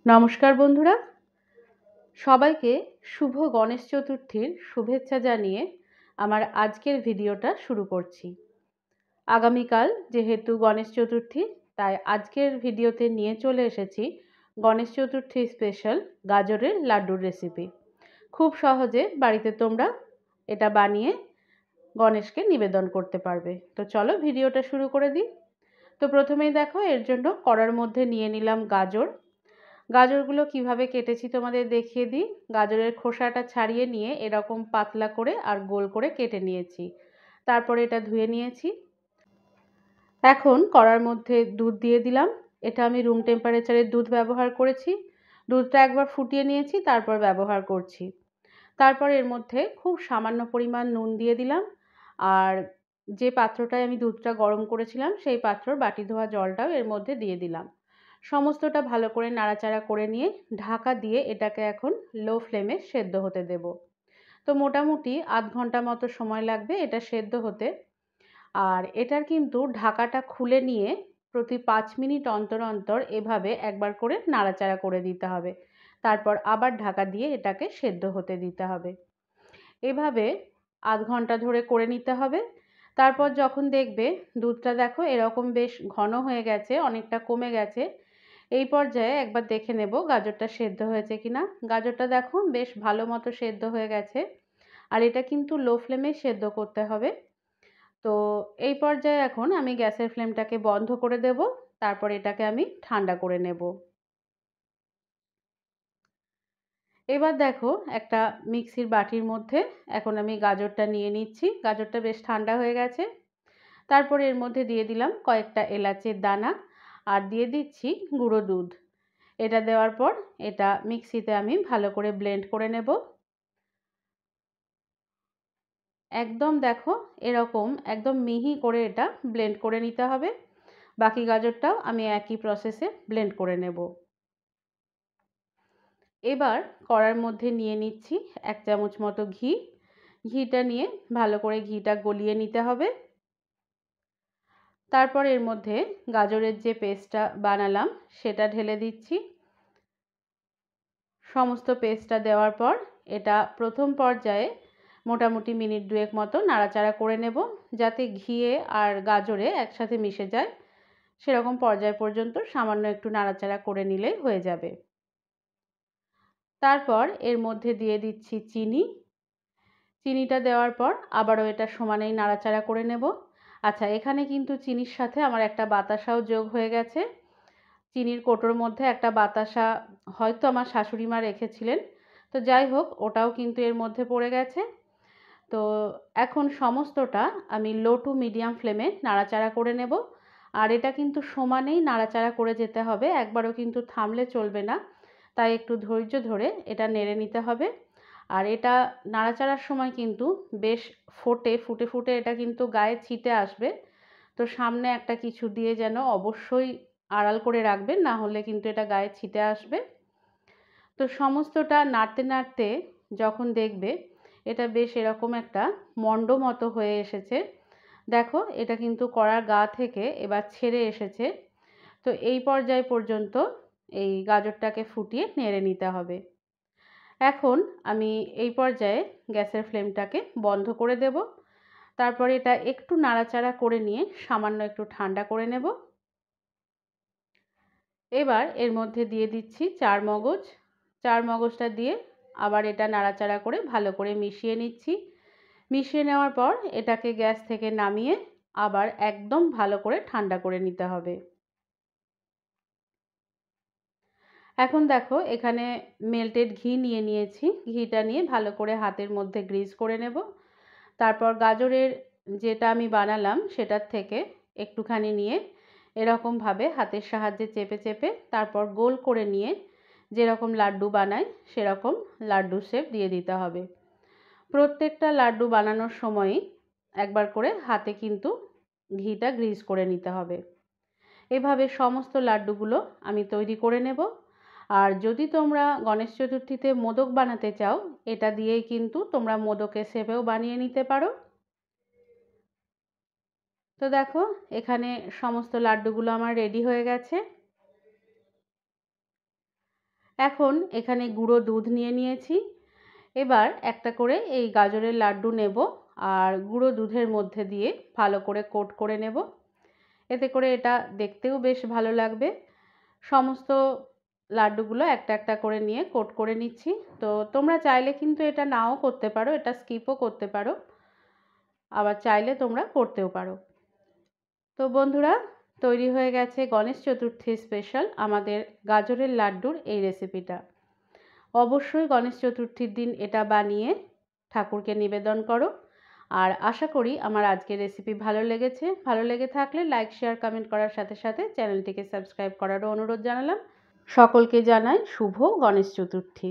নমস্কার বন্ধুরা, সবাইকে শুভ গণেশ চতুর্থীর শুভেচ্ছা জানিয়ে আমার আজকের ভিডিওটা শুরু করছি। আগামীকাল যেহেতু গণেশ চতুর্থী, তাই আজকের ভিডিওতে নিয়ে চলে এসেছি গণেশ চতুর্থী স্পেশাল গাজরের লাড্ডুর রেসিপি। খুব সহজে বাড়িতে তোমরা এটা বানিয়ে গণেশকে নিবেদন করতে পারবে। তো চলো ভিডিওটা শুরু করে দিই। তো প্রথমেই দেখো, এর জন্য কড়ার মধ্যে নিয়ে নিলাম গাজর। গাজরগুলো কিভাবে কেটেছি তোমাদের দেখিয়ে দিই। গাজরের খোসাটা ছাড়িয়ে নিয়ে এরকম পাতলা করে আর গোল করে কেটে নিয়েছি। তারপরে এটা ধুয়ে নিয়েছি। এখন কড়ার মধ্যে দুধ দিয়ে দিলাম। এটা আমি রুম টেম্পারেচারের দুধ ব্যবহার করেছি। দুধটা একবার ফুটিয়ে নিয়েছি, তারপর ব্যবহার করছি। তারপর এর মধ্যে খুব সামান্য পরিমাণ নুন দিয়ে দিলাম। আর যে পাত্রটায় আমি দুধটা গরম করেছিলাম, সেই পাত্রর বাটি ধোয়া জলটাও এর মধ্যে দিয়ে দিলাম। সমস্তটা ভালো করে নাড়াচাড়া করে নিয়ে ঢাকা দিয়ে এটাকে এখন লো ফ্লেমে সেদ্ধ হতে দেব। তো মোটামুটি আধ ঘন্টা মতো সময় লাগবে এটা সেদ্ধ হতে। আর এটার কিন্তু ঢাকাটা খুলে নিয়ে প্রতি 5 মিনিট অন্তর অন্তর এভাবে একবার করে নাড়াচাড়া করে দিতে হবে। তারপর আবার ঢাকা দিয়ে এটাকে সেদ্ধ হতে দিতে হবে। এভাবে আধ ঘন্টা ধরে করে নিতে হবে। তারপর যখন দেখবে দুধটা দেখো এরকম বেশ ঘন হয়ে গেছে, অনেকটা কমে গেছে, এই পর্যায়ে একবার দেখে নেব গাজরটা সেদ্ধ হয়েছে কিনা। গাজরটা দেখো বেশ ভালো মতো সেদ্ধ হয়ে গেছে। আর এটা কিন্তু লো ফ্লেমে সেদ্ধ করতে হবে। তো এই পর্যায়ে এখন আমি গ্যাসের ফ্লেমটাকে বন্ধ করে দেব। তারপর এটাকে আমি ঠান্ডা করে নেব। এবার দেখো একটা মিক্সির বাটির মধ্যে এখন আমি গাজরটা নিয়ে নিচ্ছি। গাজরটা বেশ ঠান্ডা হয়ে গেছে। তারপর এর মধ্যে দিয়ে দিলাম কয়েকটা এলাচের দানা আর দিয়ে দিচ্ছি গুঁড়ো দুধ। এটা দেওয়ার পর এটা মিক্সিতে আমি ভালো করে ব্লেন্ড করে নেব। একদম দেখো এরকম একদম মিহি করে এটা ব্লেন্ড করে নিতে হবে। বাকি গাজরটাও আমি একই প্রসেসে ব্লেন্ড করে নেব। এবার কড়ার মধ্যে নিয়ে নিচ্ছি 1 চামচ মতো ঘি। ঘিটা নিয়ে ভালো করে ঘিটা গলিয়ে নিতে হবে। তারপর এর মধ্যে গাজরের যে পেস্টটা বানালাম সেটা ঢেলে দিচ্ছি। সমস্ত পেস্টটা দেওয়ার পর এটা প্রথম পর্যায়ে মোটামুটি মিনিট 2 মতো নাড়াচাড়া করে নেব, যাতে ঘিয়ে আর গাজরে একসাথে মিশে যায়। সেরকম পর্যায় পর্যন্ত সামান্য একটু নাড়াচাড়া করে নিলেই হয়ে যাবে। তারপর এর মধ্যে দিয়ে দিচ্ছি চিনি। চিনিটা দেওয়ার পর আবারও এটা সমানেই নাড়াচাড়া করে নেব। আচ্ছা, এখানে কিন্তু চিনির সাথে আমার একটা বাতাসাও যোগ হয়ে গেছে। চিনির কৌটোর মধ্যে একটা বাতাসা হয়তো আমার শাশুড়ি মা রেখেছিলেন। তো যাই হোক, ওটাও কিন্তু এর মধ্যে পড়ে গেছে। তো এখন সমস্তটা আমি লো টু মিডিয়াম ফ্লেমে নাড়াচাড়া করে নেব। আর এটা কিন্তু সমানেই নাড়াচাড়া করে যেতে হবে, একবারও কিন্তু থামলে চলবে না। তাই একটু ধৈর্য ধরে এটা নেড়ে নিতে হবে। আর এটা নাড়াচাড়ার সময় কিন্তু বেশ ফুটে ফুটে এটা কিন্তু গায়ে ছিটে আসবে। তো সামনে একটা কিছু দিয়ে যেন অবশ্যই আড়াল করে রাখবেন, না হলে কিন্তু এটা গায়ে ছিটে আসবে। তো সমস্তটা নাড়তে নাড়তে যখন দেখবে এটা বেশ এরকম একটা মণ্ড মতো হয়ে এসেছে, দেখো এটা কিন্তু কড়ার গা থেকে এবার ছেড়ে এসেছে। তো এই পর্যায় পর্যন্ত এই গাজরটাকে ফুটিয়ে নেড়ে নিতে হবে। এখন আমি এই পর্যায়ে গ্যাসের ফ্লেমটাকে বন্ধ করে দেব। তারপরে এটা একটু নাড়াচাড়া করে নিয়ে সামান্য একটু ঠান্ডা করে নেব। এবার এর মধ্যে দিয়ে দিচ্ছি চার মগজ। চার মগজটা দিয়ে আবার এটা নাড়াচাড়া করে ভালো করে মিশিয়ে নিচ্ছি। মিশিয়ে নেওয়ার পর এটাকে গ্যাস থেকে নামিয়ে আবার একদম ভালো করে ঠান্ডা করে নিতে হবে। এখন দেখো এখানে মেল্টেড ঘি নিয়ে নিয়েছি। ঘিটা নিয়ে ভালো করে হাতের মধ্যে গ্রিজ করে নেব। তারপর গাজরের যেটা আমি বানালাম সেটার থেকে একটুখানি নিয়ে এরকমভাবে হাতের সাহায্যে চেপে চেপে তারপর গোল করে নিয়ে যেরকম লাড্ডু বানাই সেরকম লাড্ডু শেপ দিয়ে দিতে হবে। প্রত্যেকটা লাড্ডু বানানোর সময়ই একবার করে হাতে কিন্তু ঘিটা গ্রিজ করে নিতে হবে। এভাবে সমস্ত লাড্ডুগুলো আমি তৈরি করে নেব। আর যদি তোমরা গণেশ চতুর্থীতে মোদক বানাতে চাও, এটা দিয়েই কিন্তু তোমরা মোদকের শেপেও বানিয়ে নিতে পারো। তো দেখো এখানে সমস্ত লাড্ডুগুলো আমার রেডি হয়ে গেছে। এখন এখানে গুঁড়ো দুধ নিয়ে নিয়েছি। এবার একটা করে এই গাজরের লাড্ডু নেব আর গুঁড়ো দুধের মধ্যে দিয়ে ভালো করে কোট করে নেব। এতে করে এটা দেখতেও বেশ ভালো লাগবে। সমস্ত লাড্ডুগুলো একটা একটা করে নিয়ে কোট করে নিচ্ছি। তো তোমরা চাইলে কিন্তু এটা নাও করতে পারো, এটা স্কিপও করতে পারো, আবার চাইলে তোমরা করতেও পারো। তো বন্ধুরা, তৈরি হয়ে গেছে গণেশ চতুর্থীর স্পেশাল আমাদের গাজরের লাড্ডুর এই রেসিপিটা। অবশ্যই গণেশ চতুর্থীর দিন এটা বানিয়ে ঠাকুরকে নিবেদন করো। আর আশা করি আমার আজকের রেসিপি ভালো লেগেছে। ভালো লেগে থাকলে লাইক, শেয়ার, কমেন্ট করার সাথে সাথে চ্যানেলটিকে সাবস্ক্রাইব করারও অনুরোধ জানালাম। সকলকে জানাই শুভ গণেশ চতুর্থী।